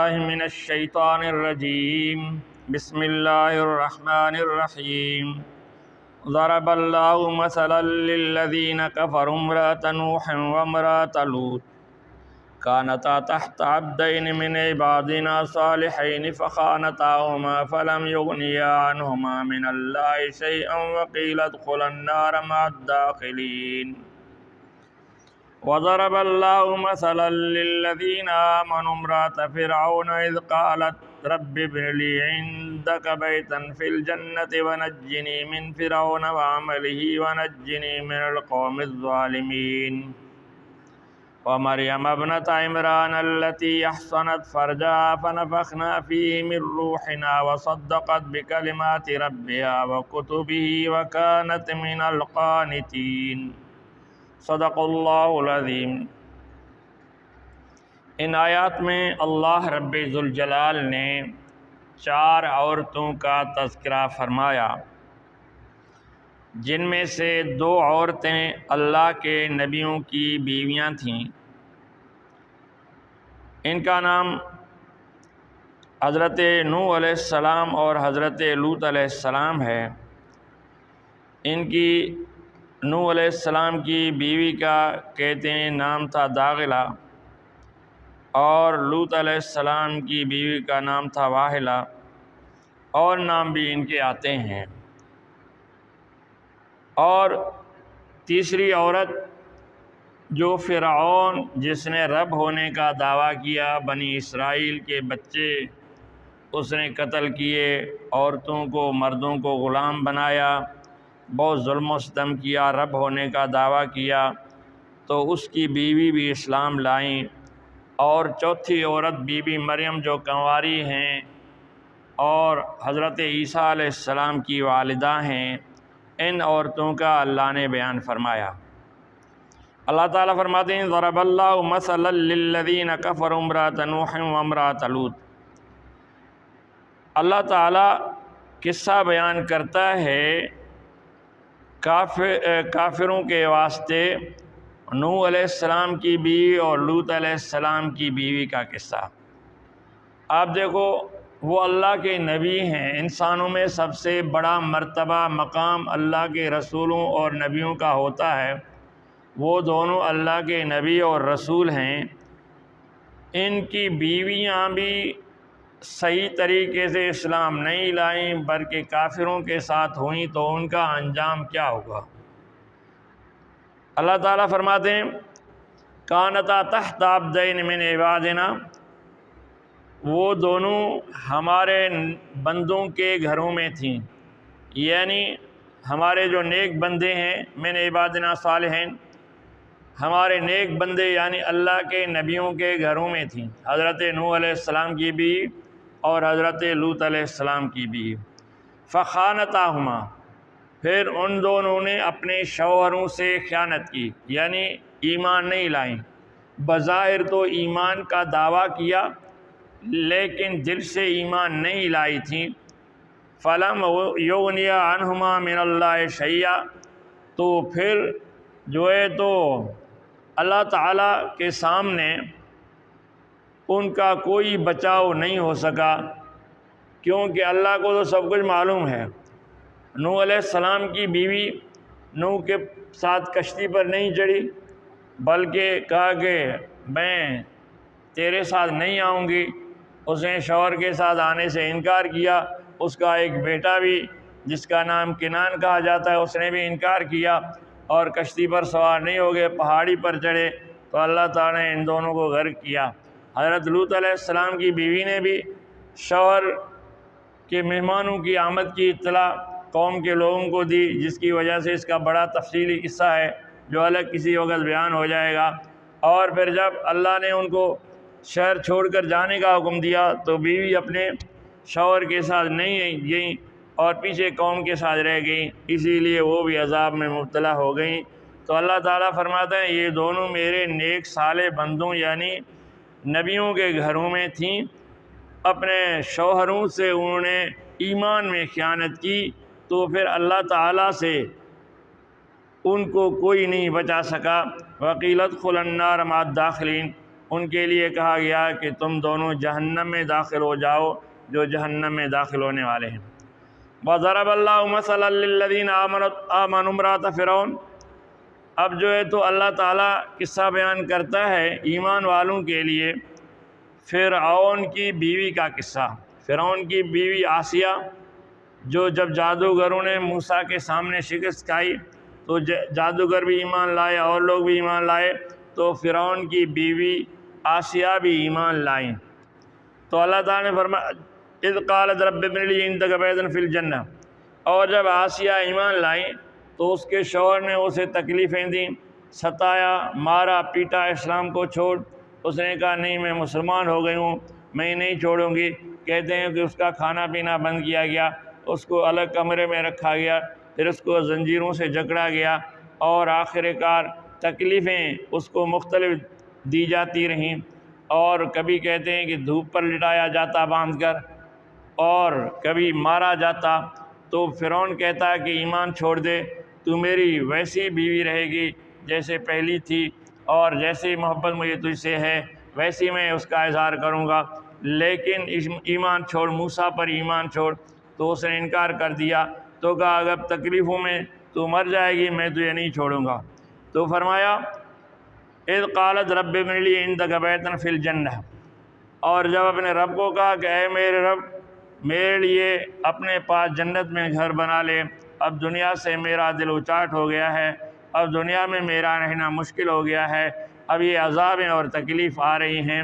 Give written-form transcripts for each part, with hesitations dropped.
بالله من الشيطان الرجيم بسم الله الرحمن الرحيم ضرب الله مثلا للذين كفروا امرأة نوح وامرأة لوط كانتا تحت عبدين من عبادنا صالحين فخانتاهما فلم يغنيا عنهما من الله شيئا وقيل ادخلا النار مع الداخلين وضرب الله مثلا للذين آمنوا امرأة فرعون إذ قالت رب ابن لي عندك بيتا في الجنة ونجني من فرعون وعمله ونجني من القوم الظالمين ومريم ابنة عمران التي أحصنت فرجها فنفخنا فيه من روحنا وصدقت بكلمات ربها وكتبه وكانت من القانتين صدق اللہ العظیم۔ ان آیات میں اللہ رب ذوالجلال نے 4 عورتوں کا تذکرہ فرمایا، جن میں سے 2 عورتیں اللہ کے نبیوں کی بیویاں تھیں۔ ان کا نام حضرت نوح علیہ السلام اور حضرت لوط علیہ السلام ہے۔ ان کی نوح علیہ السلام کی بیوی کا کہتے ہیں نام تھا داغلہ، اور لوط علیہ السلام کی بیوی کا نام تھا واحلہ، اور نام بھی ان کے آتے ہیں۔ اور تیسری عورت جو فرعون، جس نے رب ہونے کا دعویٰ کیا، بنی اسرائیل کے بچے اس نے قتل کیے، عورتوں کو مردوں کو غلام بنایا، بہت ظلم و ستم کیا، رب ہونے کا دعویٰ کیا، تو اس کی بیوی بھی اسلام لائیں۔ اور چوتھی عورت بی بی مریم جو کنواری ہیں اور حضرت عیسیٰ علیہ السلام کی والدہ ہیں، ان عورتوں کا اللہ نے بیان فرمایا۔ اللہ تعالیٰ فرماتے ہیں ضرب اللہ مثلا للذین کفروا امرأة نوح وامرأة لوط۔ اللہ تعالیٰ قصہ بیان کرتا ہے کافروں کے واسطے نوح علیہ السلام کی بیوی اور لوط علیہ السلام کی بیوی کا قصہ۔ آپ دیکھو، وہ اللہ کے نبی ہیں، انسانوں میں سب سے بڑا مرتبہ مقام اللہ کے رسولوں اور نبیوں کا ہوتا ہے۔ وہ دونوں اللہ کے نبی اور رسول ہیں۔ ان کی بیویاں بھی صحیح طریقے سے اسلام نہیں لائیں بلکہ کافروں کے ساتھ ہوئیں، تو ان کا انجام کیا ہوگا؟ اللہ تعالیٰ فرماتے ہیں کانتا تحت عبدین من عبادنا، وہ دونوں ہمارے بندوں کے گھروں میں تھیں، یعنی ہمارے جو نیک بندے ہیں، من عبادنا صالحین، ہمارے نیک بندے یعنی اللہ کے نبیوں کے گھروں میں تھیں، حضرت نوح علیہ السلام کی بھی اور حضرت لوط علیہ السلام کی بھی۔ فخانتاہما، پھر ان دونوں نے اپنے شوہروں سے خیانت کی، یعنی ایمان نہیں لائیں۔ بظاہر تو ایمان کا دعویٰ کیا لیکن دل سے ایمان نہیں لائی تھیں۔ فلم یغنیا عنہما من اللہ شیئا، تو پھر جو ہے تو اللہ تعالیٰ کے سامنے ان کا کوئی بچاؤ نہیں ہو سکا، کیونکہ اللہ کو تو سب کچھ معلوم ہے۔ نوح علیہ السلام کی بیوی نوح کے ساتھ کشتی پر نہیں چڑھی، بلکہ کہا کہ میں تیرے ساتھ نہیں آؤں گی۔ اس نے شوہر کے ساتھ آنے سے انکار کیا۔ اس کا ایک بیٹا بھی جس کا نام کنان کہا جاتا ہے، اس نے بھی انکار کیا اور کشتی پر سوار نہیں ہو گئے، پہاڑی پر چڑھے، تو اللہ تعالیٰ نے ان دونوں کو غرق کیا۔ حضرت لوط علیہ السلام کی بیوی نے بھی شوہر کے مہمانوں کی آمد کی اطلاع قوم کے لوگوں کو دی، جس کی وجہ سے اس کا بڑا تفصیلی قصہ ہے جو الگ کسی وقت بیان ہو جائے گا۔ اور پھر جب اللہ نے ان کو شہر چھوڑ کر جانے کا حکم دیا تو بیوی اپنے شوہر کے ساتھ نہیں گئیں اور پیچھے قوم کے ساتھ رہ گئیں، اسی لیے وہ بھی عذاب میں مبتلا ہو گئیں۔ تو اللہ تعالیٰ فرماتا ہے یہ دونوں میرے نیک صالح بندوں یعنی نبیوں کے گھروں میں تھیں، اپنے شوہروں سے انہوں نے ایمان میں خیانت کی، تو پھر اللہ تعالیٰ سے ان کو کوئی نہیں بچا سکا۔ وقیل ادخلوا النار مع الداخلین، ان کے لیے کہا گیا کہ تم دونوں جہنم میں داخل ہو جاؤ جو جہنم میں داخل ہونے والے ہیں۔ وَضَرَبَ اللَّهُ مَثَلًا لِّلَّذِينَ آمَنُوا امْرَأَتَ فِرْعَوْنَ، اب جو ہے تو اللہ تعالیٰ قصہ بیان کرتا ہے ایمان والوں کے لیے فرعون کی بیوی کا قصہ۔ فرعون کی بیوی آسیہ، جو جب جادوگروں نے موسیٰ کے سامنے شکست کھائی تو جادوگر بھی ایمان لائے اور لوگ بھی ایمان لائے، تو فرعون کی بیوی آسیہ بھی ایمان لائیں۔ تو اللہ تعالیٰ نے فرمایا اذ قالت رب ابن لی عندک بیتا فی الجنہ، اور جب آسیہ ایمان لائیں تو اس کے شوہر نے اسے تکلیفیں دیں، ستایا، مارا، پیٹا، اسلام کو چھوڑ۔ اس نے کہا نہیں میں مسلمان ہو گئی ہوں، میں نہیں چھوڑوں گی۔ کہتے ہیں کہ اس کا کھانا پینا بند کیا گیا، اس کو الگ کمرے میں رکھا گیا، پھر اس کو زنجیروں سے جکڑا گیا، اور آخر کار تکلیفیں اس کو مختلف دی جاتی رہیں، اور کبھی کہتے ہیں کہ دھوپ پر لٹایا جاتا باندھ کر، اور کبھی مارا جاتا۔ تو فرعون کہتا ہے کہ ایمان چھوڑ دے، تو میری ویسی بیوی رہے گی جیسے پہلی تھی، اور جیسی محبت مجھے تجھ سے ہے ویسی میں اس کا اظہار کروں گا، لیکن ایمان چھوڑ، موسیٰ پر ایمان چھوڑ۔ تو اس نے انکار کر دیا، تو کہا اگر تکلیفوں میں تو مر جائے گی میں تجھے نہیں چھوڑوں گا۔ تو فرمایا اذ قالت رب ابن لی عندک بیتا فی الجنہ، اور جب اپنے رب کو کہا کہ اے میرے رب میرے لیے اپنے پاس جنت میں گھر بنا لے، اب دنیا سے میرا دل اچاٹ ہو گیا ہے، اب دنیا میں میرا رہنا مشکل ہو گیا ہے، اب یہ عذابیں اور تکلیف آ رہی ہیں،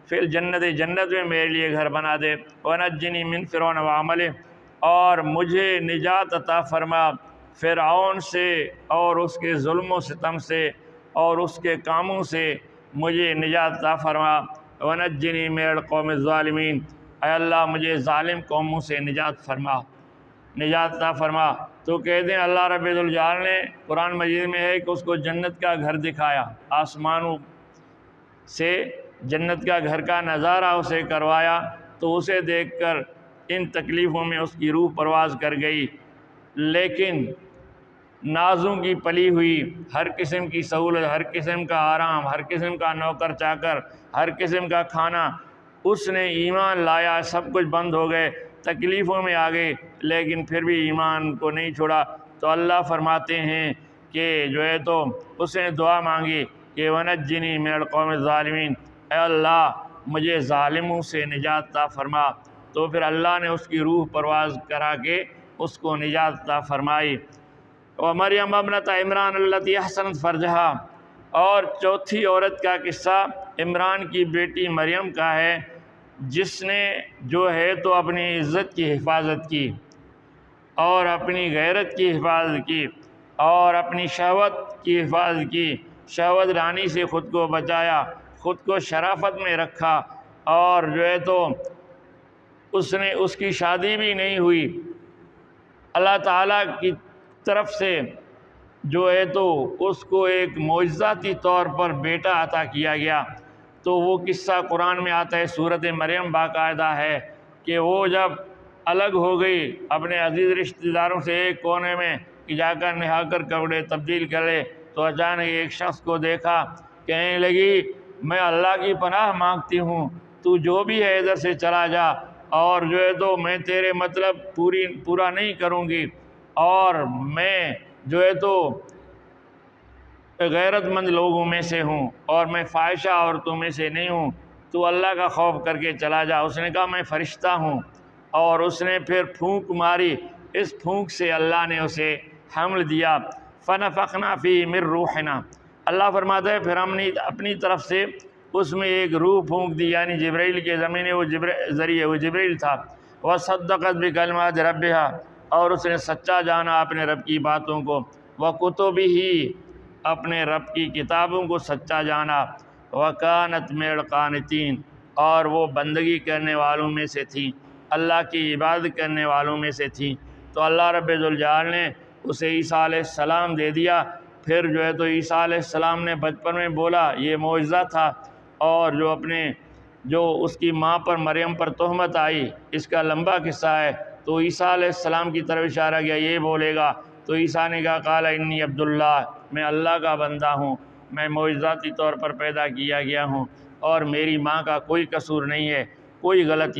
فی الجنت جنت میں میرے لیے گھر بنا دے، ونجنی من فرعون وعملہ، اور مجھے نجات عطا فرما فرعون سے اور اس کے ظلم و ستم سے اور اس کے کاموں سے مجھے نجات عطا فرما، ونجنی من القوم الظالمین، اے اللہ مجھے ظالم قوموں سے نجات عطا فرما۔ تو کہتے ہیں اللہ رب ذوالجلال نے قرآن مجید میں ہے کہ اس کو جنت کا گھر دکھایا، آسمانوں سے جنت کا گھر کا نظارہ اسے کروایا، تو اسے دیکھ کر ان تکلیفوں میں اس کی روح پرواز کر گئی، لیکن نازوں کی پلی ہوئی ہر قسم کی سہولت، ہر قسم کا آرام، ہر قسم کا نوکر چاکر، ہر قسم کا کھانا، اس نے ایمان لایا، سب کچھ بند ہو گئے، تکلیفوں میں آ گئے، لیکن پھر بھی ایمان کو نہیں چھوڑا۔ تو اللہ فرماتے ہیں کہ جو ہے تو اس نے دعا مانگی کہ ونجنی من القوم الظالمین، اے اللہ مجھے ظالموں سے نجات عطا فرما۔ تو پھر اللہ نے اس کی روح پرواز کرا کے اس کو نجات عطا فرمائی۔ ومریم ابنۃ عمران التی احسنت فرجہا، اور چوتھی عورت کا قصہ عمران کی بیٹی مریم کا ہے، جس نے جو ہے تو اپنی عزت کی حفاظت کی اور اپنی غیرت کی حفاظت کی اور اپنی شہوت کی حفاظت کی، شہوت رانی سے خود کو بچایا، خود کو شرافت میں رکھا، اور جو ہے تو اس کی شادی بھی نہیں ہوئی، اللہ تعالیٰ کی طرف سے جو ہے تو اس کو ایک معجزاتی طور پر بیٹا عطا کیا گیا۔ تو وہ قصہ قرآن میں آتا ہے، سورۃ مریم باقاعدہ ہے کہ وہ جب الگ ہو گئی اپنے عزیز رشتہ داروں سے ایک کونے میں کہ جا کر نہا کر کپڑے تبدیل کرے، تو اچانک ایک شخص کو دیکھا، کہنے لگی میں اللہ کی پناہ مانگتی ہوں، تو جو بھی ہے ادھر سے چلا جا، اور جو ہے تو میں تیرے مطلب پورا نہیں کروں گی، اور میں جو ہے تو غیرت مند لوگوں میں سے ہوں، اور میں فاحشہ عورتوں میں سے نہیں ہوں، تو اللہ کا خوف کر کے چلا جا۔ اس نے کہا میں فرشتہ ہوں، اور اس نے پھر پھونک ماری، اس پھونک سے اللہ نے اسے حمل دیا، فنفخنا فیہ من روحنا، اللہ فرماتا ہے پھر ہم نے اپنی طرف سے اس میں ایک روح پھونک دی، یعنی جبرائیل کے ذریعے وہ جبرائیل تھا، وصدقت بکلمات ربہا، اور اس نے سچا جانا اپنے رب کی باتوں کو، وکتبہ، اپنے رب کی کتابوں کو سچا جانا، وکانت من القانتین، اور وہ بندگی کرنے والوں میں سے تھی، اللہ کی عبادت کرنے والوں میں سے تھی۔ تو اللہ رب ذوالجلال نے اسے عیسیٰ علیہ السلام دے دیا۔ پھر جو ہے تو عیسیٰ علیہ السلام نے بچپن میں بولا، یہ معجزہ تھا، اور جو اس کی ماں پر مریم پر تہمت آئی، اس کا لمبا قصہ ہے، تو عیسیٰ علیہ السلام کی طرف اشارہ کیا یہ بولے گا، تو عیسیٰ نے کہا قال انی عبداللہ، میں اللہ کا بندہ ہوں، میں معجزاتی طور پر پیدا کیا گیا ہوں، اور میری ماں کا کوئی قصور نہیں ہے، کوئی غلطی